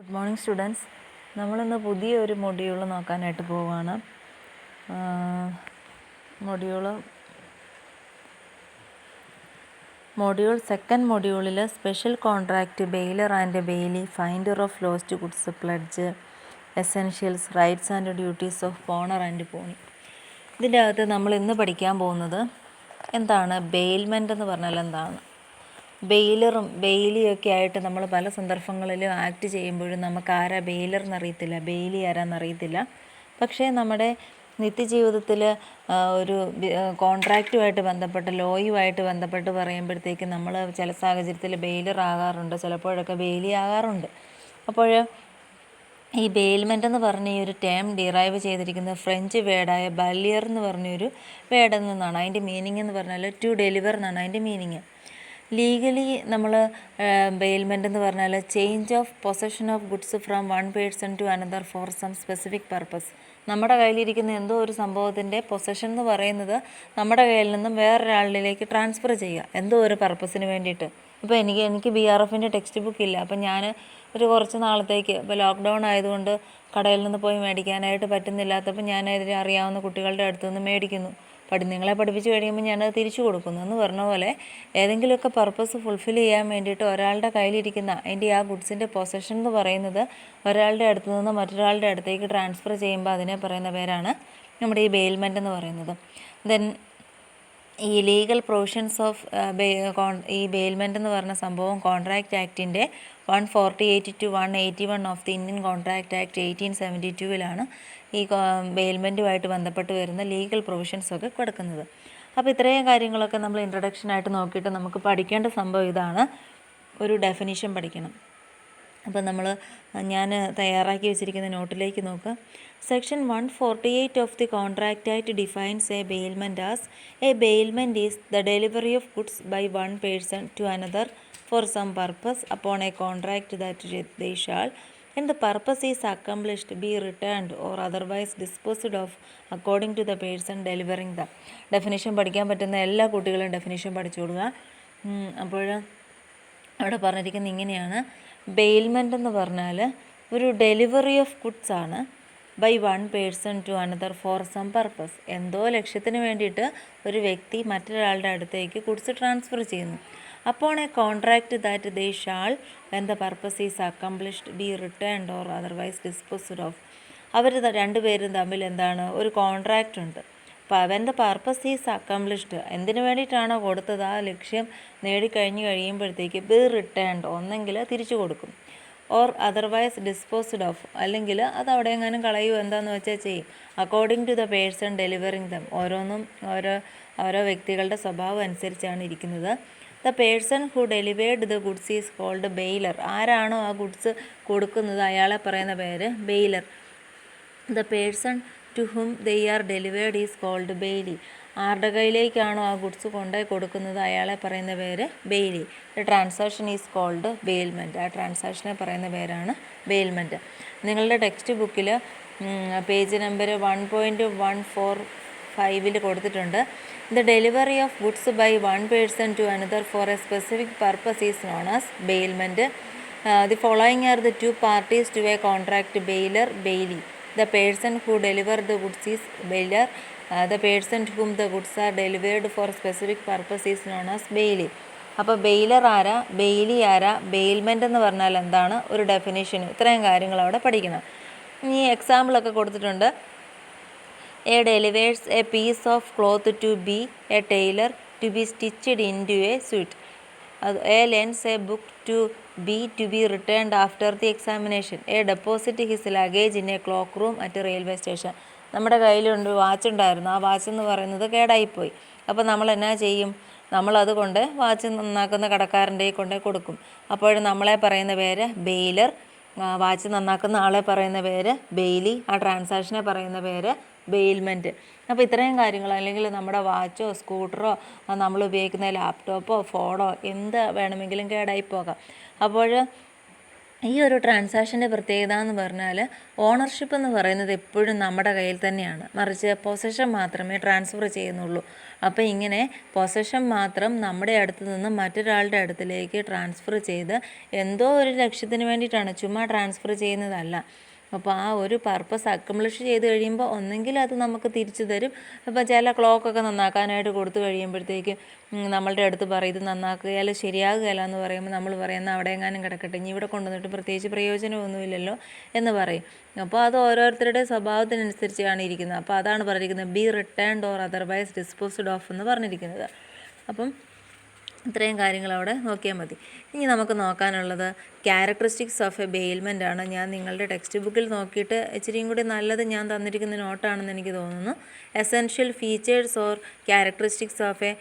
Good morning students. നമ്മളിന്ന് പുതിയൊരു module നോക്കാനായിട്ട് പോവുകയാണ്. സെക്കൻഡ് മൊഡ്യൂളിൽ special contract, bailor and bailee, finder of lost goods, pledge, essentials, rights and duties of owner and pawnee. ഇതിൻ്റെ അകത്ത് നമ്മൾ ഇന്ന് പഠിക്കാൻ പോകുന്നത് എന്താണ് ബെയിൽമെൻ്റ് എന്ന് പറഞ്ഞാൽ എന്താണ്. ബെയിലറും ബെയിലിയൊക്കെ ആയിട്ട് നമ്മൾ പല സന്ദർഭങ്ങളിലും ആക്ട് ചെയ്യുമ്പോഴും നമുക്ക് ആരാ ബെയിലർ എന്നറിയത്തില്ല, ബെയിലി ആരാന്നറിയത്തില്ല. പക്ഷേ നമ്മുടെ നിത്യജീവിതത്തിൽ ഒരു കോൺട്രാക്റ്റുമായിട്ട് ബന്ധപ്പെട്ട്, ലോയുമായിട്ട് ബന്ധപ്പെട്ട് പറയുമ്പോഴത്തേക്കും നമ്മൾ ചില സാഹചര്യത്തിൽ ബെയിലർ ആകാറുണ്ട്, ചിലപ്പോഴൊക്കെ ബെയിലി ആകാറുണ്ട്. അപ്പോൾ ഈ ബെയിൽമെൻ്റ് എന്ന് പറഞ്ഞ ഈ ഒരു ടേം ഡിറൈവ് ചെയ്തിരിക്കുന്നത് ഫ്രഞ്ച് വേർഡായ ബല്ലിയർ എന്ന് പറഞ്ഞൊരു വേർഡിൽ നിന്നാണ്. അതിൻ്റെ മീനിങ് എന്ന് പറഞ്ഞാൽ ടു ഡെലിവർ എന്നാണ് അതിൻ്റെ മീനിങ്. ലീഗലി നമ്മൾ ബെയിൽമെൻ്റ് എന്ന് പറഞ്ഞാൽ change of possession of goods from one person to another for some specific purpose. നമ്മുടെ കയ്യിലിരിക്കുന്ന എന്തോ ഒരു സംഭവത്തിൻ്റെ പൊസഷൻ എന്ന് പറയുന്നത് നമ്മുടെ കയ്യിൽ നിന്നും വേറൊരാളിലേക്ക് ട്രാൻസ്ഫർ ചെയ്യുക, എന്തോ ഒരു പർപ്പസിന് വേണ്ടിയിട്ട്. ഇപ്പോൾ എനിക്ക് BRFൻ്റെ ടെക്സ്റ്റ് ബുക്ക് ഇല്ല, അപ്പം ഞാൻ കുറച്ച് നാളത്തേക്ക്, ഇപ്പോൾ ലോക്ക്ഡൗൺ ആയതുകൊണ്ട് കടയിൽ നിന്ന് പോയി മേടിക്കാനായിട്ട് പറ്റുന്നില്ലാത്തപ്പോൾ ഞാൻ ഇതിനെ അറിയാവുന്ന കുട്ടികളുടെ അടുത്തു നിന്ന് മേടിക്കുന്നു. നിങ്ങളെ പഠിപ്പിച്ച് കഴിയുമ്പോൾ ഞാനത് തിരിച്ചു കൊടുക്കുന്നു എന്ന് പറഞ്ഞ പോലെ ഏതെങ്കിലുമൊക്കെ പർപ്പസ് ഫുൾഫിൽ ചെയ്യാൻ വേണ്ടിയിട്ട് ഒരാളുടെ കയ്യിലിരിക്കുന്ന അതിൻ്റെ ആ ഗുഡ്സിൻ്റെ പൊസഷൻ എന്ന് പറയുന്നത് ഒരാളുടെ അടുത്ത് നിന്ന് മറ്റൊരാളുടെ അടുത്തേക്ക് ട്രാൻസ്ഫർ ചെയ്യുമ്പോൾ അതിനെ പറയുന്ന പേരാണ് നമ്മുടെ ഈ ബെയിൽമെൻ്റ് എന്ന് പറയുന്നത്. ദെൻ ഈ ലീഗൽ പ്രൊവിഷൻസ് ഓഫ് ഈ ബെയിൽമെൻ്റ് എന്ന് പറഞ്ഞ സംഭവം കോൺട്രാക്റ്റ് ആക്ടിൻ്റെ 148 to 181 of the Indian Contract Act 1872 ഈ ബെയിൽമെൻറ്റുമായിട്ട് ബന്ധപ്പെട്ട് വരുന്ന ലീഗൽ പ്രൊവിഷൻസൊക്കെ കൊടുക്കുന്നത്. അപ്പോൾ ഇത്രയും കാര്യങ്ങളൊക്കെ നമ്മൾ ഇൻട്രൊഡക്ഷനായിട്ട് നോക്കിയിട്ട് നമുക്ക് പഠിക്കേണ്ട സംഭവം ഇതാണ്. ഒരു ഡെഫിനിഷൻ പഠിക്കണം. അപ്പോൾ ഞാൻ തയ്യാറാക്കി വെച്ചിരിക്കുന്ന നോട്ടിലേക്ക് നോക്കുക. Section 148 of the contract act defines a bailment as a bailment is the delivery of goods by one person to another for some purpose upon a contract that they shall and the purpose is accomplished be returned or otherwise disposed of according to the person delivering them. Definition പഠിക്കാൻ പറ്റുന്ന എല്ലാ കുട്ടികളും definition പഠിച്ചു കൊടുക്കുക. അപ്പോൾ അവിടെ പറഞ്ഞിരിക്കുന്നത് ഇങ്ങനെയാണ്. ബെയിൽമെൻ്റ് എന്ന് പറഞ്ഞാൽ ഒരു ഡെലിവറി ഓഫ് ഗുഡ്സ് ആണ് by one person to another for some purpose. എന്തോ ലക്ഷ്യത്തിന് വേണ്ടിയിട്ട് ഒരു വ്യക്തി മറ്റൊരാളുടെ അടുത്തേക്ക് ഗുഡ്സ് ട്രാൻസ്ഫർ ചെയ്യുന്നു. upon a contract that they shall, when the purpose is accomplished, be returned or otherwise disposed of. അവർ രണ്ടുപേരും തമ്മിൽ എന്താണ്, ഒരു കോൺട്രാക്റ്റ് ഉണ്ട്. when the purpose is accomplished, എന്തിനു വേണ്ടിയിട്ടാണോ കൊടുത്തത് ആ ലക്ഷ്യം കഴിയുമ്പോഴത്തേക്ക് be returned, ഒന്നെങ്കിൽ തിരിച്ചു കൊടുക്കും, ഓർ അതർവൈസ് ഡിസ്പോസ്ഡ് ഓഫ്, അല്ലെങ്കിൽ അത് അവിടെ എങ്ങാനും കളയുമോ എന്താണെന്ന് വെച്ചാൽ ചെയ്യും. According to the person delivering them, ഓരോന്നും ഓരോ വ്യക്തികളുടെ സ്വഭാവം അനുസരിച്ചാണ് ഇരിക്കുന്നത്. The person who delivered the goods is called bailor. ആരാണോ ആ ഗുഡ്സ് കൊടുക്കുന്നത് അയാളെ പറയുന്ന പേര് bailor. The person to whom they are delivered is called bailee. ആരുടെ കയ്യിലേക്കാണോ ആ ഗുഡ്സ് കൊണ്ടുപോയി കൊടുക്കുന്നത് അയാളെ പറയുന്ന പേര് bailee. The transaction is called bailment. ആ ട്രാൻസാക്ഷനെ പറയുന്ന പേരാണ് ബെയിൽമെൻറ്റ്. നിങ്ങളുടെ ടെക്സ്റ്റ് ബുക്കിൽ പേജ് നമ്പർ 1.145 കൊടുത്തിട്ടുണ്ട്. The delivery of goods by one person to another for a specific purpose is known as bailment. The following are the two parties to a contract: bailer, bailey. The person who delivered the goods is bailer. The person to whom the goods are delivered for a specific purpose is known as bailey. അപ്പോൾ baler ആരാ, Bailey ആരാ, bailment എന്ന് പറഞ്ഞാൽ എന്താണ്, ഒരു definition, ഇത്രയും കാര്യങ്ങൾ അവിടെ പഠിക്കണം. ഈ എക്സാമ്പിളൊക്കെ കൊടുത്തിട്ടുണ്ട്. A delivers a piece of cloth to be a tailor to be stitched into a suit. A lends a book to be returned after the examination. A deposit his luggage in a cloak room at a railway station. നമ്മുടെ കയ്യിലുണ്ട് watch ഉണ്ടായിരുന്നു, ആ watch എന്ന് പറയുന്നത് കേടായിപ്പോയി. അപ്പോൾ നമ്മൾ എന്നാ ചെയ്യും, നമ്മളത് കൊണ്ട് വാച്ച് നന്നാക്കുന്ന കടക്കാരൻ്റെ കൊണ്ടേ കൊടുക്കും. അപ്പോഴും നമ്മളെ പറയുന്ന പേര് ബെയിലർ, വാച്ച് നന്നാക്കുന്ന ആളെ പറയുന്ന പേര് ബെയിലി, ആ ട്രാൻസാക്ഷനെ പറയുന്ന പേര് ബെയിൽമെൻറ്റ്. അപ്പോൾ ഇത്രയും കാര്യങ്ങൾ, അല്ലെങ്കിൽ നമ്മുടെ വാച്ചോ സ്കൂട്ടറോ നമ്മൾ ഉപയോഗിക്കുന്ന ലാപ്ടോപ്പോ ഫോണോ എന്ത് വേണമെങ്കിലും കേടായി പോകാം. അപ്പോൾ ഈ ഒരു ട്രാൻസാക്ഷൻ്റെ പ്രത്യേകത എന്ന് പറഞ്ഞാൽ ഓണർഷിപ്പ് എന്ന് പറയുന്നത് എപ്പോഴും നമ്മുടെ കയ്യിൽ തന്നെയാണ്, മറിച്ച് പൊസഷൻ മാത്രമേ ട്രാൻസ്ഫർ ചെയ്യുന്നുള്ളൂ. അപ്പോൾ ഇങ്ങനെ പൊസഷൻ മാത്രം നമ്മുടെ അടുത്ത് നിന്ന് മറ്റൊരാളുടെ അടുത്തിലേക്ക് ട്രാൻസ്ഫർ ചെയ്ത് എന്തോ ഒരു ലക്ഷ്യത്തിന് വേണ്ടിയിട്ടാണ്, ചുമ്മാ ട്രാൻസ്ഫർ ചെയ്യുന്നതല്ല. അപ്പോൾ ആ ഒരു പർപ്പസ് അക്കംപ്ലിഷ് ചെയ്ത് കഴിയുമ്പോൾ ഒന്നെങ്കിൽ അത് നമുക്ക് തിരിച്ചു തരും. ഇപ്പോൾ ചില ക്ലോക്കൊക്കെ നന്നാക്കാനായിട്ട് കൊടുത്തു കഴിയുമ്പോഴത്തേക്ക് നമ്മളുടെ അടുത്ത് പറയും ഇത് നന്നാക്കുകയല്ല ശരിയാകുകയല്ല എന്ന് പറയുമ്പോൾ നമ്മൾ പറയുന്ന അവിടെ എങ്ങാനും കിടക്കട്ടെ, ഇനി ഇവിടെ കൊണ്ടുവന്നിട്ട് പ്രത്യേകിച്ച് പ്രയോജനമൊന്നുമില്ലല്ലോ എന്ന് പറയും. അപ്പോൾ അത് ഓരോരുത്തരുടെ സ്വഭാവത്തിനനുസരിച്ചാണ് ഇരിക്കുന്നത്. അപ്പോൾ അതാണ് പറഞ്ഞിരിക്കുന്നത് be returned or otherwise disposed of എന്ന് പറഞ്ഞിരിക്കുന്നത്. അപ്പം ഇത്രയും കാര്യങ്ങൾ അവിടെ നോക്കിയാൽ മതി. ഇനി നമുക്ക് നോക്കാനുള്ളത് ക്യാരക്ടറിസ്റ്റിക്സ് ഓഫ് എ ബെയിൽമെൻ്റ് ആണ്. ഞാൻ നിങ്ങളുടെ ടെക്സ്റ്റ് ബുക്കിൽ നോക്കിയിട്ട് ഇച്ചിരിയും കൂടി നല്ലത് ഞാൻ തന്നിരിക്കുന്ന നോട്ടാണെന്ന് എനിക്ക് തോന്നുന്നു. Essential features or characteristics of a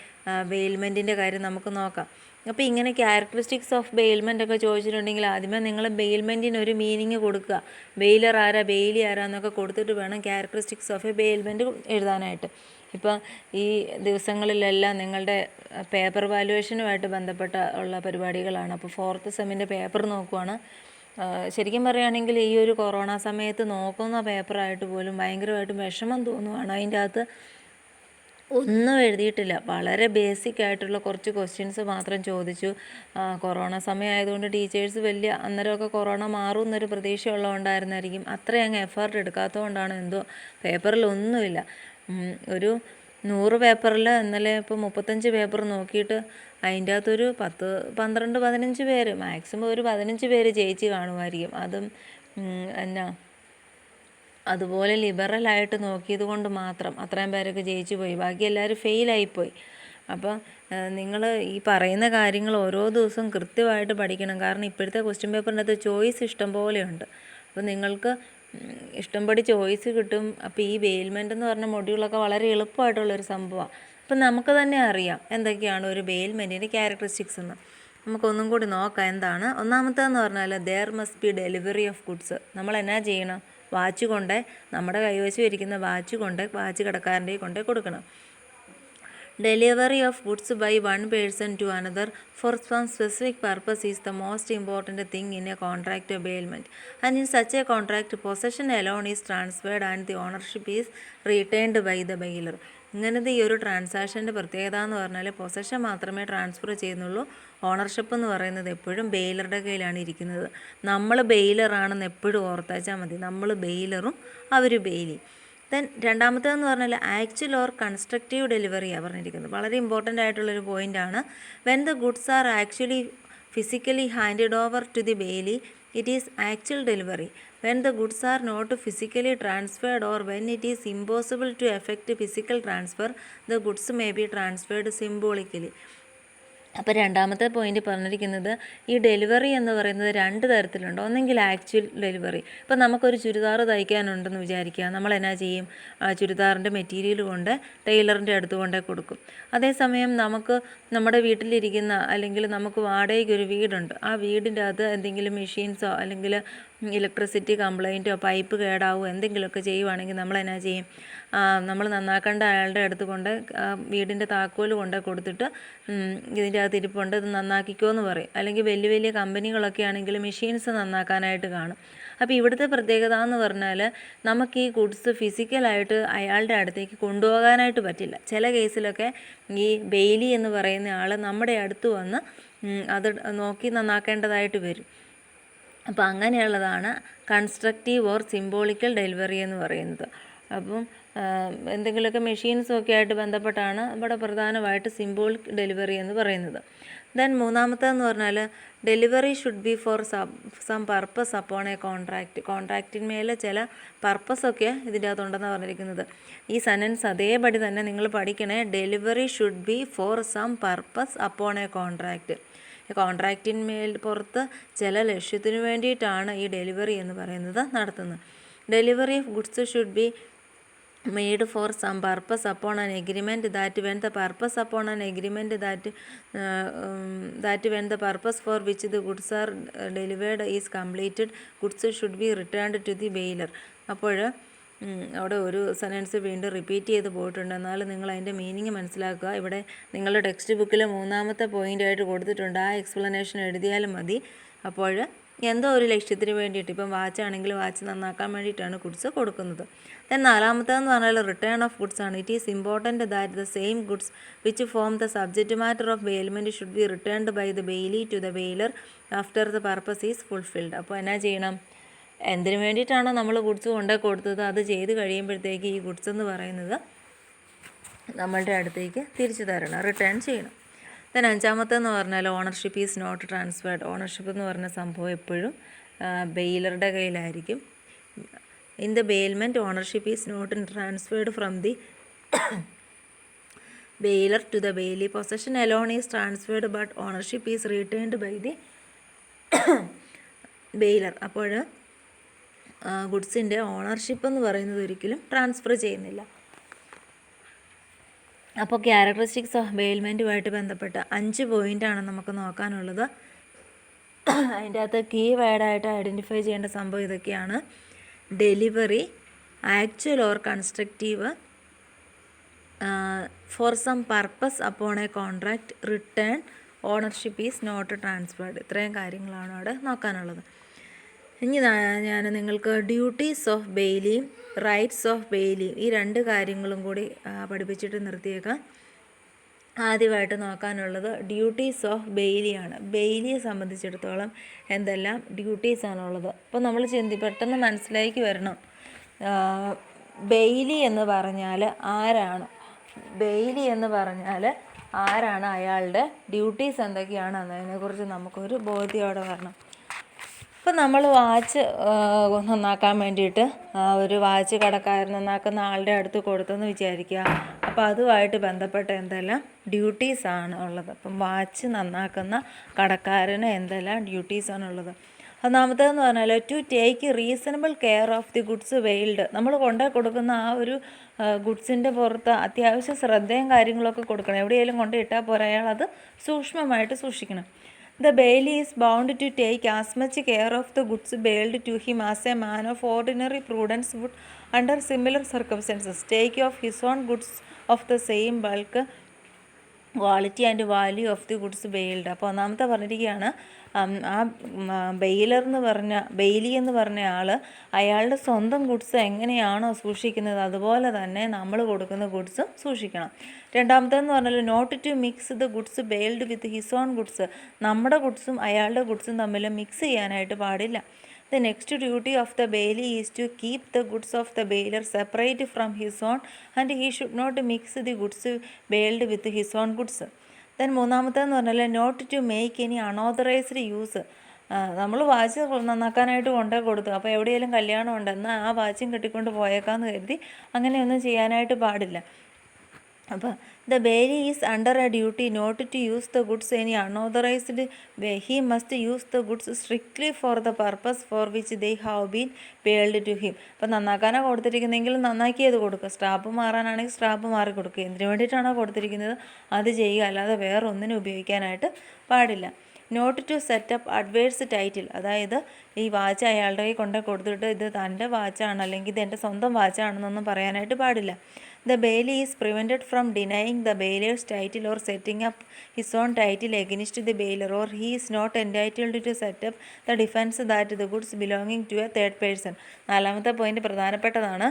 ബെയിൽമെൻറ്റിൻ്റെ കാര്യം നമുക്ക് നോക്കാം. അപ്പോൾ ഇങ്ങനെ ക്യാരക്ടറിസ്റ്റിക്സ് ഓഫ് ബെയിൽമെൻ്റ് ഒക്കെ ചോദിച്ചിട്ടുണ്ടെങ്കിൽ ആദ്യമേ നിങ്ങൾ ബെയിൽമെൻറ്റിന് ഒരു മീനിങ് കൊടുക്കുക. ബെയിലർ ആരാ, ബെയിലി ആരാന്നൊക്കെ കൊടുത്തിട്ട് വേണം ക്യാരക്ടറിസ്റ്റിക്സ് ഓഫ് എ ബെയിൽമെൻറ്റ് എഴുതാനായിട്ട്. ഇപ്പോൾ ഈ ദിവസങ്ങളിലെല്ലാം നിങ്ങളുടെ പേപ്പർ വാല്യുവേഷനുമായിട്ട് ബന്ധപ്പെട്ട ഉള്ള പരിപാടികളാണ്. അപ്പോൾ 4th സെമ്മിൻ്റെ പേപ്പർ നോക്കുവാണ്. ശരിക്കും പറയുകയാണെങ്കിൽ ഈ ഒരു കൊറോണ സമയത്ത് നോക്കുന്ന പേപ്പറായിട്ട് പോലും ഭയങ്കരമായിട്ടും വിഷമം തോന്നുവാണ്. അതിൻ്റെ അകത്ത് ഒന്നും എഴുതിയിട്ടില്ല, വളരെ ബേസിക് ആയിട്ടുള്ള കുറച്ച് ക്വസ്റ്റ്യൻസ് മാത്രം ചോദിച്ചു. കൊറോണ സമയമായതുകൊണ്ട് ടീച്ചേഴ്സ് വലിയ അന്നേരമൊക്കെ കൊറോണ മാറും എന്നൊരു പ്രതീക്ഷ ഉള്ളതുകൊണ്ടായിരുന്നായിരിക്കും അത്രയും അങ്ങ് എഫേർട്ട് എടുക്കാത്തതുകൊണ്ടാണ് എന്തോ പേപ്പറിൽ ഒന്നുമില്ല. ഒരു 100 പേപ്പറിൽ ഇന്നലെ ഇപ്പോൾ 35 പേപ്പർ നോക്കിയിട്ട് അതിൻ്റെ അകത്തൊരു 10, 12, 15 പേര്, മാക്സിമം ഒരു 15 പേര് ജയിച്ച് കാണുമായിരിക്കും. അതും എന്നാ അതുപോലെ ലിബറലായിട്ട് നോക്കിയത് കൊണ്ട് മാത്രം അത്രയും പേരൊക്കെ ജയിച്ചു പോയി, ബാക്കി എല്ലാവരും ഫെയിലായിപ്പോയി. അപ്പോൾ നിങ്ങൾ ഈ പറയുന്ന കാര്യങ്ങൾ ഓരോ ദിവസവും കൃത്യമായിട്ട് പഠിക്കണം. കാരണം ഇപ്പോഴത്തെ ക്വസ്റ്റ്യൻ പേപ്പറിൻ്റെ അകത്ത് ചോയ്സ് ഇഷ്ടം പോലെയുണ്ട്. അപ്പോൾ നിങ്ങൾക്ക് ഇഷ്ടംപടി ചോയ്സ് കിട്ടും. അപ്പോൾ ഈ ബെയിൽമെൻ്റ് എന്ന് പറഞ്ഞ മൊഡ്യൂളൊക്കെ വളരെ എളുപ്പമായിട്ടുള്ളൊരു സംഭവമാണ്. അപ്പം നമുക്ക് തന്നെ അറിയാം എന്തൊക്കെയാണ് ഒരു ബെയിൽമെൻറ്റിൻ്റെ ക്യാരക്ടറിസ്റ്റിക്സ് എന്ന്. നമുക്കൊന്നും കൂടി നോക്കാം എന്താണ്. ഒന്നാമത്തേന്ന് പറഞ്ഞാൽ there must be delivery of goods. നമ്മൾ എന്നാ ചെയ്യണം, വാച്ച് കൊണ്ട് നമ്മുടെ കൈവശം ഇരിക്കുന്ന വാച്ച് കടക്കാരൻ്റെ കൊണ്ട് കൊടുക്കണം. Delivery of goods by one person to another for some specific purpose is the most important thing in a contract bailment. And in such a contract, possession alone is transferred and the ownership is retained by the bailer. ഇങ്ങനത്തെ ഈ ഒരു ട്രാൻസാക്ഷൻ്റെ പ്രത്യേകത എന്ന് പറഞ്ഞാൽ possession മാത്രമേ transfer ചെയ്യുന്നുള്ളൂ. Ownership എന്ന് പറയുന്നത് എപ്പോഴും ബെയിലറുടെ കയ്യിലാണ് ഇരിക്കുന്നത്. നമ്മൾ ബെയിലറാണെന്ന് എപ്പോഴും ഓർത്താച്ചാൽ മതി. നമ്മൾ ബെയിലറും അവർ ബെയിലി. ദെൻ രണ്ടാമത്തേതെന്ന് പറഞ്ഞാൽ ആക്ച്വൽ ഓർ കൺസ്ട്രക്റ്റീവ് ഡെലിവറിയാണ് പറഞ്ഞിരിക്കുന്നത്. വളരെ ഇമ്പോർട്ടൻ്റ് ആയിട്ടുള്ളൊരു പോയിൻ്റാണ്. When the goods are actually physically handed over to the bailee it is actual delivery. When the goods are not physically transferred or when it is impossible to effect physical transfer, the goods may be transferred symbolically. അപ്പോൾ രണ്ടാമത്തെ point പറഞ്ഞിരിക്കുന്നത് ഈ delivery എന്ന് പറയുന്നത് 2 തരത്തിലുണ്ട്. ഒന്നെങ്കിൽ actual delivery. ഇപ്പോൾ നമുക്കൊരു ചുരിദാർ തയ്ക്കാനുണ്ടെന്ന് വിചാരിക്കുക, നമ്മൾ എന്നാ ചെയ്യും, ചുരിദാറിൻ്റെ മെറ്റീരിയൽ കൊണ്ട് ടൈലറിൻ്റെ അടുത്ത് കൊണ്ടേ കൊടുക്കും. അതേസമയം നമുക്ക് നമ്മുടെ വീട്ടിലിരിക്കുന്ന അല്ലെങ്കിൽ നമുക്ക് വാടകയ്ക്കൊരു വീടുണ്ട്, ആ വീടിൻ്റെ അകത്ത് എന്തെങ്കിലും മെഷീൻസോ അല്ലെങ്കിൽ ഇലക്ട്രിസിറ്റി കംപ്ലൈൻറ്റോ പൈപ്പ് കേടാവോ എന്തെങ്കിലുമൊക്കെ ചെയ്യുവാണെങ്കിൽ നമ്മൾ എന്നാ ചെയ്യും, നമ്മൾ നന്നാക്കേണ്ട അയാളുടെ അടുത്ത് കൊണ്ട് വീടിൻ്റെ താക്കോൽ കൊണ്ട് കൊടുത്തിട്ട് ഇതിൻ്റെ അകത്ത് ഇരിപ്പുണ്ട് ഇത് നന്നാക്കിക്കോ എന്ന് പറയും. അല്ലെങ്കിൽ വലിയ വലിയ കമ്പനികളൊക്കെ ആണെങ്കിൽ മെഷീൻസ് നന്നാക്കാനായിട്ട് കാണും. അപ്പോൾ ഇവിടുത്തെ പ്രത്യേകത എന്ന് പറഞ്ഞാൽ നമുക്ക് ഈ ഗുഡ്സ് ഫിസിക്കലായിട്ട് അയാളുടെ അടുത്തേക്ക് കൊണ്ടുപോകാനായിട്ട് പറ്റില്ല. ചില കേസിലൊക്കെ ഈ ബെയിലി എന്ന് പറയുന്ന ആൾ നമ്മുടെ അടുത്ത് വന്ന് അത് നോക്കി നന്നാക്കേണ്ടതായിട്ട് വരും. അപ്പോൾ അങ്ങനെയുള്ളതാണ് കൺസ്ട്രക്റ്റീവ് ഓർ സിംബോളിക്കൽ ഡെലിവറി എന്ന് പറയുന്നത്. അപ്പം എന്തെങ്കിലുമൊക്കെ മെഷീൻസൊക്കെ ആയിട്ട് ബന്ധപ്പെട്ടാണ് ഇവിടെ പ്രധാനമായിട്ട് സിംബോളിക് ഡെലിവറി എന്ന് പറയുന്നത്. ദെൻ മൂന്നാമത്തേതെന്ന് പറഞ്ഞാൽ delivery should be for some purpose upon a contract. കോൺട്രാക്റ്റിന്മേലെ ചില പർപ്പസൊക്കെ ഇതിൻ്റെ അകത്തുണ്ടെന്നാണ് പറഞ്ഞിരിക്കുന്നത്. ഈ സെൻറ്റൻസ് അതേപടി തന്നെ നിങ്ങൾ പഠിക്കണേ. Delivery should be for some purpose upon a contract. കോൺട്രാക്റ്റിന്മേൽ പുറത്ത് ചില ലക്ഷ്യത്തിനു വേണ്ടിയിട്ടാണ് ഈ ഡെലിവറി എന്ന് പറയുന്നത് നടത്തുന്നത്. Delivery of goods should be made for some purpose upon an agreement that when the purpose upon an agreement that when the purpose for which the goods are delivered is completed, goods should be returned to the bailer. അപ്പോൾ അവിടെ ഒരു sentence വീണ്ടും repeat ചെയ്ത് പോയിട്ടുണ്ട്. എന്നാലും നിങ്ങൾ അതിൻ്റെ meaning മനസ്സിലാക്കുക. ഇവിടെ നിങ്ങളുടെ ടെക്സ്റ്റ് ബുക്കിൽ 3ാമത്തെ പോയിൻ്റായിട്ട് കൊടുത്തിട്ടുണ്ട്. ആ എക്സ്പ്ലനേഷൻ എഴുതിയാലും മതി. അപ്പോൾ എന്തോ ഒരു ലക്ഷ്യത്തിന് വേണ്ടിയിട്ട്, ഇപ്പം വാച്ചാണെങ്കിൽ വാച്ച് നന്നാക്കാൻ വേണ്ടിയിട്ടാണ് ഗുഡ്സ് കൊടുക്കുന്നത്. ദെൻ നാലാമത്തേതെന്ന് പറഞ്ഞാൽ റിട്ടേൺ ഓഫ് ഗുഡ്സ് ആണ്. It is important that the same goods which form the subject matter of bailment should be returned by the bailee to the bailor after the purpose is fulfilled. അപ്പോൾ എന്നാ ചെയ്യണം? എന്തിനു വേണ്ടിയിട്ടാണോ നമ്മൾ goods കൊണ്ടേ കൊടുത്തത് അത് ചെയ്ത് കഴിയുമ്പോഴത്തേക്ക് ഈ ഗുഡ്സ് എന്ന് പറയുന്നത് നമ്മളുടെ അടുത്തേക്ക് തിരിച്ചു തരണം, റിട്ടേൺ ചെയ്യണം. ദെൻ അഞ്ചാമത്തെന്ന് പറഞ്ഞാൽ ownership is not transferred. Ownership എന്ന് പറഞ്ഞ സംഭവം എപ്പോഴും ബെയിലറുടെ കയ്യിലായിരിക്കും. In the bailment ownership is not transferred from the bailor to the bailee. Possession alone is transferred but ownership is retained by the bailor. അപ്പോൾ ഗുഡ്സിൻ്റെ ഓണർഷിപ്പ് എന്ന് പറയുന്നത് ഒരിക്കലും ട്രാൻസ്ഫർ ചെയ്യുന്നില്ല. അപ്പോൾ ക്യാരക്ടറിസ്റ്റിക്സ് ഓഫ് ബെയിൽമെൻറ്റുമായിട്ട് ബന്ധപ്പെട്ട 5 പോയിൻ്റാണ് നമുക്ക് നോക്കാനുള്ളത്. അതിൻ്റെ അകത്ത് കീ വേർഡായിട്ട് ഐഡൻറ്റിഫൈ ചെയ്യേണ്ട സംഭവം ഇതൊക്കെയാണ്: delivery, actual or constructive, for some purpose upon a contract, return, ownership is not transferred. ഇത്രയും കാര്യങ്ങളാണ് അവിടെ നോക്കാനുള്ളത്. ഇനി ഞാൻ നിങ്ങൾക്ക് ഡ്യൂട്ടീസ് ഓഫ് ബെയിലിയും റൈറ്റ്സ് ഓഫ് ബെയിലിയും ഈ 2 കാര്യങ്ങളും കൂടി പഠിപ്പിച്ചിട്ട് നിർത്തിയേക്കാം. ആദ്യമായിട്ട് നോക്കാനുള്ളത് ഡ്യൂട്ടീസ് ഓഫ് ബെയിലിയാണ്. ബെയിലിയെ സംബന്ധിച്ചിടത്തോളം എന്തെല്ലാം ഡ്യൂട്ടീസാണുള്ളത്? അപ്പോൾ നമ്മൾ പെട്ടെന്ന് മനസ്സിലേക്ക് വരണം, ബെയിലി എന്ന് പറഞ്ഞാൽ ആരാണ്? ബെയിലി എന്ന് പറഞ്ഞാൽ ആരാണ്? അയാളുടെ ഡ്യൂട്ടീസ് എന്തൊക്കെയാണ് എന്നതിനെക്കുറിച്ച് നമുക്കൊരു ബോധ്യത്തോടെ വരണം. ഇപ്പം നമ്മൾ വാച്ച് നന്നാക്കാൻ വേണ്ടിയിട്ട് ഒരു വാച്ച് കടക്കാരൻ നന്നാക്കുന്ന ആളുടെ അടുത്ത് കൊടുത്തെന്ന് വിചാരിക്കുക. അപ്പോൾ അതുമായിട്ട് ബന്ധപ്പെട്ട എന്തെല്ലാം ഡ്യൂട്ടീസാണ് ഉള്ളത്? അപ്പം വാച്ച് നന്നാക്കുന്ന കടക്കാരന് എന്തെല്ലാം ഡ്യൂട്ടീസാണുള്ളത്? ഒന്നാമത്തേതെന്ന് പറഞ്ഞാൽ to take reasonable care of the goods bailed. നമ്മൾ കൊണ്ടു കൊടുക്കുന്ന ആ ഒരു ഗുഡ്സിൻ്റെ പുറത്ത് അത്യാവശ്യം ശ്രദ്ധയും കാര്യങ്ങളൊക്കെ കൊടുക്കണം. എവിടെയെങ്കിലും കൊണ്ടിട്ടാൽ പോരാ, അയാൾ അത് സൂക്ഷ്മമായിട്ട് സൂക്ഷിക്കണം. The bailey is bound to take as much care of the goods bailed to him as a man of ordinary prudence would under similar circumstances. Take of his own goods of the same bulk, quality and value of the goods bailed. അപ്പോൾ ഒന്നാമത്തെ പറഞ്ഞിരിക്കുകയാണ്, ആ Bailey എന്ന് പറഞ്ഞ ആൾ അയാളുടെ സ്വന്തം goods എങ്ങനെയാണോ സൂക്ഷിക്കുന്നത് അതുപോലെ തന്നെ നമ്മൾ കൊടുക്കുന്ന ഗുഡ്സും സൂക്ഷിക്കണം. രണ്ടാമത്തേന്ന് പറഞ്ഞാൽ not to mix the goods bailed with his own goods. നമ്മുടെ ഗുഡ്സും അയാളുടെ ഗുഡ്സും തമ്മിൽ മിക്സ് ചെയ്യാനായിട്ട് പാടില്ല. The next duty of the bailey is to keep the goods of the bailier separate from his own, and he should not mix the goods bailed with his own goods. Then മൂന്നാമത്തേന്ന് പറഞ്ഞാൽ not to make any unauthorised use. നമ്മൾ watch നന്നാക്കാനായിട്ട് കൊണ്ടേ കൊടുത്തു, അപ്പോൾ എവിടെയെങ്കിലും കല്യാണം ഉണ്ടെന്നാൽ ആ വാച്ചും കെട്ടിക്കൊണ്ട് പോയേക്കാമെന്ന് കരുതി അങ്ങനെയൊന്നും ചെയ്യാനായിട്ട് പാടില്ല. അപ്പോൾ the bailee is under a duty not to use the goods any unauthorised way. He must use the goods strictly for the purpose for which they have been bailed to him. അപ്പോൾ നന്നാക്കാനാണ് കൊടുത്തിരിക്കുന്നതെങ്കിൽ നന്നാക്കിയത് കൊടുക്കുക, strap മാറാനാണെങ്കിൽ strap മാറി കൊടുക്കുക. എന്തിനു വേണ്ടിയിട്ടാണോ കൊടുത്തിരിക്കുന്നത് അത് ചെയ്യുക, അല്ലാതെ വേറെ ഒന്നിനും ഉപയോഗിക്കാനായിട്ട് പാടില്ല. Not to set up adverse title, അതായത് ഈ വാച്ച് അയാളുടെ കയ്യിൽ കൊണ്ടു കൊടുത്തിട്ട് ഇത് തൻ്റെ വാച്ചാണ് അല്ലെങ്കിൽ ഇത് എൻ്റെ സ്വന്തം വാച്ചാണെന്നൊന്നും പറയാനായിട്ട് പാടില്ല. The bailey is prevented from denying the bailier's title or setting up his own title against the bailier, or he is not entitled to set up the defense that the goods belonging to a third person. നാലാമത്തെ point പ്രധാനപ്പെട്ടതാണ്.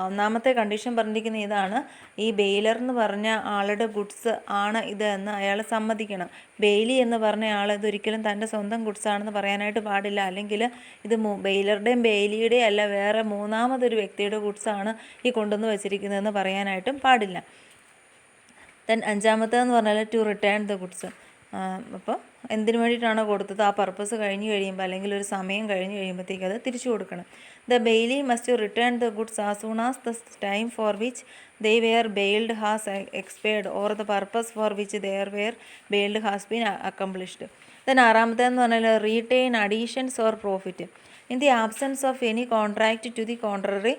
ഒന്നാമത്തെ condition പറഞ്ഞിരിക്കുന്ന ഇതാണ്, ഈ baler എന്ന് പറഞ്ഞ ആളുടെ goods ആണ് ഇത് എന്ന് അയാൾ സമ്മതിക്കണം. ബെയിലി എന്ന് പറഞ്ഞ ആൾ ഇതൊരിക്കലും തൻ്റെ സ്വന്തം ഗുഡ്സ് ആണെന്ന് പറയാനായിട്ട് പാടില്ല, അല്ലെങ്കിൽ ഇത് ബെയിലറുടെയും ബെയിലിയുടെയും അല്ല വേറെ മൂന്നാമതൊരു വ്യക്തിയുടെ ഗുഡ്സാണ് ഈ കൊണ്ടുവന്ന് വെച്ചിരിക്കുന്നതെന്ന് പറയാനായിട്ടും പാടില്ല. ദെൻ അഞ്ചാമത്തേന്ന് പറഞ്ഞാൽ ടു റിട്ടേൺ ദ ഗുഡ്സ്. അപ്പോൾ എന്തിനു വേണ്ടിയിട്ടാണോ കൊടുത്തത് ആ പർപ്പസ് കഴിഞ്ഞ് കഴിയുമ്പോൾ അല്ലെങ്കിൽ ഒരു സമയം കഴിഞ്ഞ് കഴിയുമ്പോഴത്തേക്ക് അത് തിരിച്ചു കൊടുക്കണം. The bailee must return the goods as soon as the time for which they were bailed has expired or the purpose for which there were bailed has been accomplished. Then ആറാമത്തേന്ന് പറഞ്ഞാൽ retain additions or profit. In the absence of any contract to the contrary,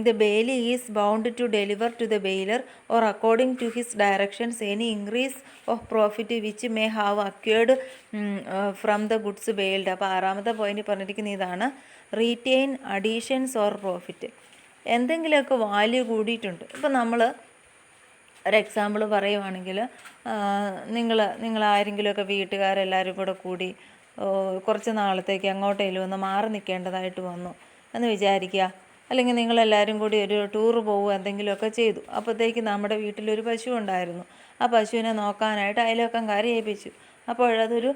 the bailey is bound to deliver to the bailier or according to his directions any increase of profit which may have acquired from the goods bailed. അപ്പോൾ ആറാമത്തെ point പറഞ്ഞിരിക്കുന്ന ഇതാണ്, retain additions or profit. എന്തെങ്കിലുമൊക്കെ value കൂടിയിട്ടുണ്ട്. ഇപ്പം നമ്മൾ ഒരു example പറയുവാണെങ്കിൽ നിങ്ങൾ ആരെങ്കിലുമൊക്കെ വീട്ടുകാരെല്ലാവരും കൂടെ കൂടി കുറച്ച് നാളത്തേക്ക് അങ്ങോട്ടേലും ഒന്ന് മാറി നിൽക്കേണ്ടതായിട്ട് വന്നു എന്ന് വിചാരിക്കുക. അല്ലെങ്കിൽ നിങ്ങളെല്ലാവരും കൂടി ഒരു ടൂറ് പോവുക എന്തെങ്കിലുമൊക്കെ ചെയ്തു. അപ്പോഴത്തേക്ക് നമ്മുടെ വീട്ടിലൊരു പശു ഉണ്ടായിരുന്നു. ആ പശുവിനെ നോക്കാനായിട്ട് അയൽവക്കംകാരെ ഏൽപ്പിച്ചു. അപ്പോഴതൊരു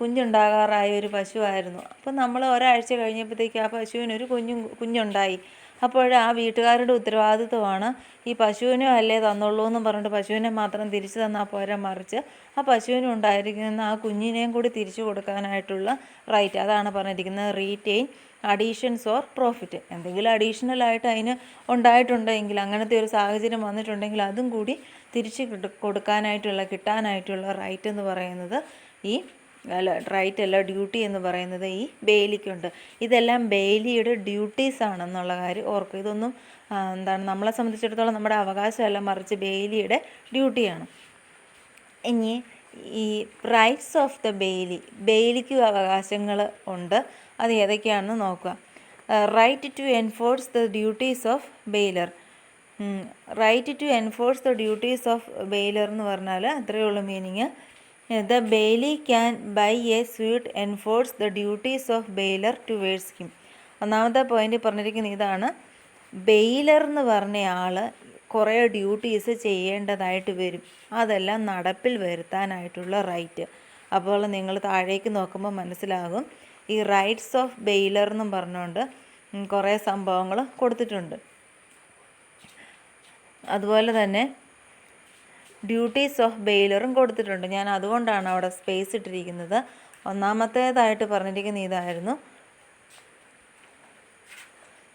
കുഞ്ഞുണ്ടാകാറായ ഒരു പശുവായിരുന്നു. അപ്പം നമ്മൾ ഒരാഴ്ച കഴിഞ്ഞപ്പോഴത്തേക്ക് ആ പശുവിനൊരു കുഞ്ഞുണ്ടായി. അപ്പോൾ ആ വീട്ടുകാരുടെ ഉത്തരവാദിത്വമാണ് ഈ പശുവിനും അല്ലേ തന്നുള്ളൂ എന്നും പറഞ്ഞിട്ട് പശുവിനെ മാത്രം തിരിച്ചു തന്നാൽ പോരാ, മറിച്ച് ആ പശുവിനും ഉണ്ടായിരിക്കുന്ന ആ കുഞ്ഞിനെയും കൂടി തിരിച്ചു കൊടുക്കാനായിട്ടുള്ള റൈറ്റ്. അതാണ് പറഞ്ഞിരിക്കുന്നത് റീറ്റെയിൻ അഡീഷൻസ് ഓർ പ്രോഫിറ്റ്. എന്തെങ്കിലും അഡീഷണലായിട്ട് അതിന് ഉണ്ടായിട്ടുണ്ടെങ്കിൽ, അങ്ങനത്തെ ഒരു സാഹചര്യം വന്നിട്ടുണ്ടെങ്കിൽ അതും കൂടി തിരിച്ച് കിട്ടാനായിട്ടുള്ള റൈറ്റ് എന്ന് പറയുന്നത് റൈറ്റ് അല്ല, ഡ്യൂട്ടി എന്ന് പറയുന്നത് ഈ ബെയിലിക്കുണ്ട്. ഇതെല്ലാം ബെയിലിയുടെ ഡ്യൂട്ടീസ് ആണെന്നുള്ള കാര്യം ഓർക്കുക. ഇതൊന്നും നമ്മളെ സംബന്ധിച്ചിടത്തോളം നമ്മുടെ അവകാശമല്ല, മറിച്ച് ബെയിലിയുടെ ഡ്യൂട്ടിയാണ്. ഇനി ഈ റൈറ്റ്സ് ഓഫ് ദ ബെയിലിക്കും അവകാശങ്ങൾ ഉണ്ട്. അത് ഏതൊക്കെയാണെന്ന് നോക്കുക. Right to enforce the duties of bailor. Right to enforce the duties of bailor എന്ന് പറഞ്ഞാൽ അത്രയേ ഉള്ളൂ meaning. The bailee can by a suit enforce the duties of bailor towards him. ഒന്നാമത്തെ പോയിന്റ് പറഞ്ഞിരിക്കുന്ന ഇതാണ്. ബെയിലർ എന്ന് പറഞ്ഞ ആൾ കുറേ ഡ്യൂട്ടീസ് ചെയ്യേണ്ടതായിട്ട് വരും. അതെല്ലാം നടപ്പിൽ വരുത്താനായിട്ടുള്ള റൈറ്റ്. അപ്പോൾ നിങ്ങൾ താഴേക്ക് നോക്കുമ്പോൾ മനസ്സിലാകും ഈ റൈറ്റ്സ് ഓഫ് ബെയിലർ എന്നും പറഞ്ഞുകൊണ്ട് കുറേ സംഭവങ്ങൾ കൊടുത്തിട്ടുണ്ട്. അതുപോലെ തന്നെ ഡ്യൂട്ടീസ് ഓഫ് ബെയിലറും കൊടുത്തിട്ടുണ്ട്. ഞാൻ അതുകൊണ്ടാണ് അവിടെ സ്പേസ് ഇട്ടിരിക്കുന്നത്. ഒന്നാമത്തേതായിട്ട് പറഞ്ഞിരിക്കുന്ന ഇതായിരുന്നു,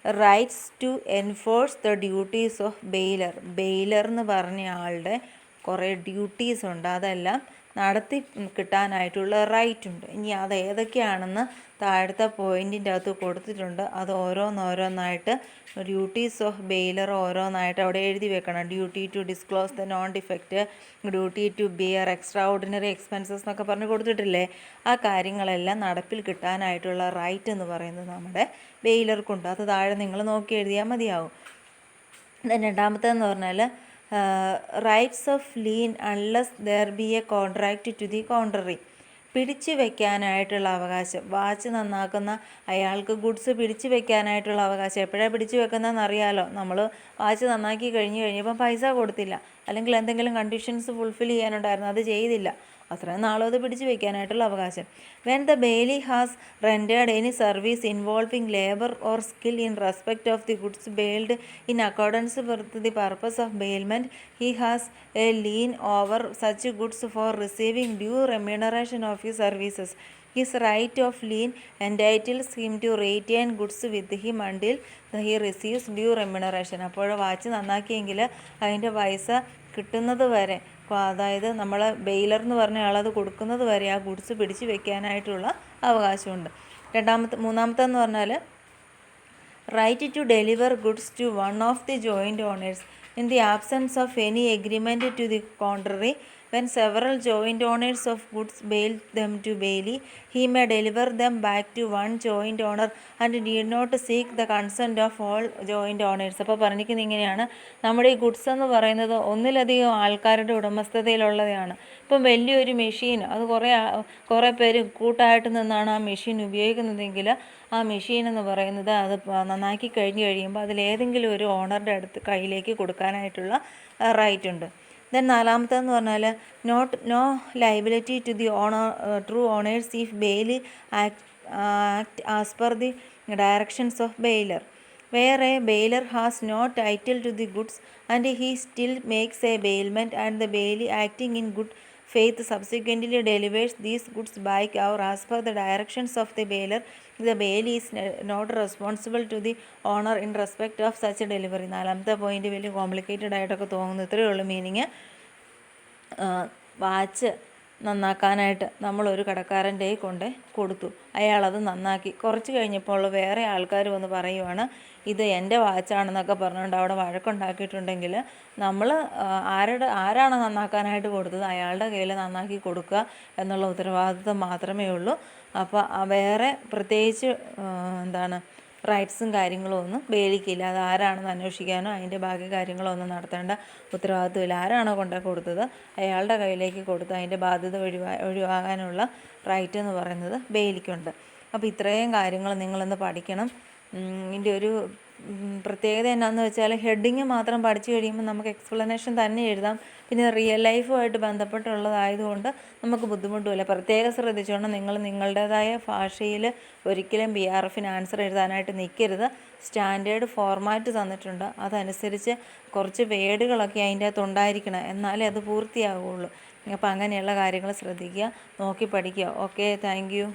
rights to enforce the duties of bailor. Bailor എന്ന് പറഞ്ഞ ആളുടെ കുറേ ഡ്യൂട്ടീസ് ഉണ്ട്, അതെല്ലാം നടത്തി കിട്ടാനായിട്ടുള്ള റൈറ്റ് ഉണ്ട്. ഇനി അത് ഏതൊക്കെയാണെന്ന് താഴത്തെ പോയിൻറ്റിൻ്റെ അകത്ത് കൊടുത്തിട്ടുണ്ട്. അത് ഓരോന്നായിട്ട് ഡ്യൂട്ടീസ് ഓഫ് ബെയിലർ ഓരോന്നായിട്ട് അവിടെ എഴുതി വെക്കണം. Duty to disclose the non defect, duty to bear extraordinary expenses എന്നൊക്കെ പറഞ്ഞ് കൊടുത്തിട്ടില്ലേ. ആ കാര്യങ്ങളെല്ലാം നടപ്പിൽ കിട്ടാനായിട്ടുള്ള റൈറ്റ് എന്ന് പറയുന്നത് നമ്മുടെ ബെയിലർക്കുണ്ട്. അത് താഴെ നിങ്ങൾ നോക്കി എഴുതിയാൽ മതിയാവും. രണ്ടാമത്തേന്ന് പറഞ്ഞാൽ rights of lien unless there be a contract to the contrary. പിടിച്ചു വയ്ക്കാനായിട്ടുള്ള അവകാശം. വാച്ച് നന്നാക്കുന്ന അയാൾക്ക് ഗുഡ്സ് പിടിച്ചു വയ്ക്കാനായിട്ടുള്ള അവകാശം. എപ്പോഴാണ് പിടിച്ചു വെക്കുന്നതെന്ന് അറിയാലോ. നമ്മൾ വാച്ച് നന്നാക്കി കഴിഞ്ഞപ്പോൾ പൈസ കൊടുത്തില്ല, അല്ലെങ്കിൽ എന്തെങ്കിലും കണ്ടീഷൻസ് ഫുൾഫിൽ ചെയ്യാനുണ്ടായിരുന്നു, അത് ചെയ്തില്ല, അത്രയും നാളും അത് പിടിച്ചു വയ്ക്കാനായിട്ടുള്ള അവകാശം. When the bailee has rendered any service involving labour or skill in respect of the goods bailed in accordance with the purpose of bailment, he has a lien over such goods for receiving due remuneration of his services. His right of lien entitles him to retain goods with him until he receives due remuneration. അപ്പോൾ watch നന്നാക്കിയെങ്കിൽ അതിൻ്റെ പൈസ കിട്ടുന്നത് വരെ, അതായത് നമ്മൾ baler എന്ന് പറഞ്ഞ ആളത് കൊടുക്കുന്നത് വരെ ആ ഗുഡ്സ് പിടിച്ച് വെക്കാനായിട്ടുള്ള അവകാശമുണ്ട്. മൂന്നാമത്തെന്ന് പറഞ്ഞാൽ right to deliver goods to one of the joint owners in the absence of any agreement to the contrary. When several joint owners of goods bail them to bailey, he may deliver them back to one joint owner and need not seek the consent of all joint owners. അപ്പോൾ പറഞ്ഞിരിക്കുന്നത് ഇങ്ങനെയാണ്. നമ്മുടെ ഈ goods എന്ന് പറയുന്നത് ഒന്നിലധികം ആൾക്കാരുടെ ഉടമസ്ഥതയിലുള്ളതാണ്. ഇപ്പം വലിയൊരു മെഷീൻ, അത് കുറേ പേര് കൂട്ടായിട്ട് നിന്നാണ് ആ മെഷീൻ ഉപയോഗിക്കുന്നതെങ്കിൽ ആ മെഷീൻ എന്ന് പറയുന്നത് അത് നന്നാക്കി കഴിയുമ്പോൾ അതിലേതെങ്കിലും ഒരു ഓണറുടെ കയ്യിലേക്ക് കൊടുക്കാനായിട്ടുള്ള റൈറ്റ് ഉണ്ട്. ദെൻ നാലാമത്തെന്ന് പറഞ്ഞാൽ no liability to the true owners if bailee act as per the directions of bailor. Where a bailor has no title to the goods and he still makes a bailment and the bailee acting in good faith subsequently delivers these goods back or as per the directions of the bailor, the bailey is not responsible to the owner in respect of such a delivery. നാലാമത്തെ point വലിയ complicated ആയിട്ടൊക്കെ തോന്നുന്നു. ഇത്രയേ ഉള്ളൂ meaning. Watch നന്നാക്കാനായിട്ട് നമ്മളൊരു കടക്കാരൻ്റെ കൊണ്ട് കൊടുത്തു, അയാളത് നന്നാക്കി. കുറച്ച് കഴിഞ്ഞപ്പോൾ വേറെ ആൾക്കാർ വന്ന് പറയുവാണ് ഇത് എൻ്റെ വാച്ചാണെന്നൊക്കെ പറഞ്ഞുകൊണ്ട് അവിടെ വഴക്കുണ്ടാക്കിയിട്ടുണ്ടെങ്കിൽ നമ്മൾ ആരാണ് നന്നാക്കാനായിട്ട് കൊടുത്തത് അയാളുടെ കയ്യിൽ നന്നാക്കി കൊടുക്കുക എന്നുള്ള ഉത്തരവാദിത്വം മാത്രമേ ഉള്ളൂ. അപ്പോൾ വേറെ പ്രത്യേകിച്ച് റൈറ്റ്സും കാര്യങ്ങളും ഒന്നും ബെയിലിക്കില്ല. അത് ആരാണെന്ന് അന്വേഷിക്കാനോ അതിൻ്റെ ബാക്കി കാര്യങ്ങളോ ഒന്നും നടത്തേണ്ട ഉത്തരവാദിത്വമില്ല. ആരാണോ കൊടുത്തത് അയാളുടെ കയ്യിലേക്ക് കൊടുത്ത് അതിൻ്റെ ബാധ്യത ഒഴിവാകാനുള്ള റൈറ്റ് എന്ന് പറയുന്നത് ബെയിലിക്കുണ്ട്. അപ്പോൾ ഇത്രയും കാര്യങ്ങൾ നിങ്ങളൊന്ന് പഠിക്കണം. ഇതിൻ്റെ ഒരു പ്രത്യേകത എന്നാന്ന് വെച്ചാൽ ഹെഡിങ് മാത്രം പഠിച്ചു കഴിയുമ്പോൾ നമുക്ക് എക്സ്പ്ലനേഷൻ തന്നെ എഴുതാം. പിന്നെ റിയൽ ലൈഫുമായിട്ട് ബന്ധപ്പെട്ടുള്ളതായതുകൊണ്ട് നമുക്ക് ബുദ്ധിമുട്ടുമില്ല. പ്രത്യേകം ശ്രദ്ധിച്ചോണം, നിങ്ങൾ നിങ്ങളുടേതായ ഭാഷയിൽ ഒരിക്കലും BRFന് ആൻസർ എഴുതാനായിട്ട് നിൽക്കരുത്. സ്റ്റാൻഡേർഡ് ഫോർമാറ്റ് തന്നിട്ടുണ്ട്, അതനുസരിച്ച് കുറച്ച് വേർഡുകളൊക്കെ അതിൻ്റെ അകത്ത് ഉണ്ടായിരിക്കണം, എന്നാലേ അത് പൂർത്തിയാകുകയുള്ളൂ. അപ്പോൾ അങ്ങനെയുള്ള കാര്യങ്ങൾ ശ്രദ്ധിക്കുക, നോക്കി പഠിക്കുക. Okay, thank you.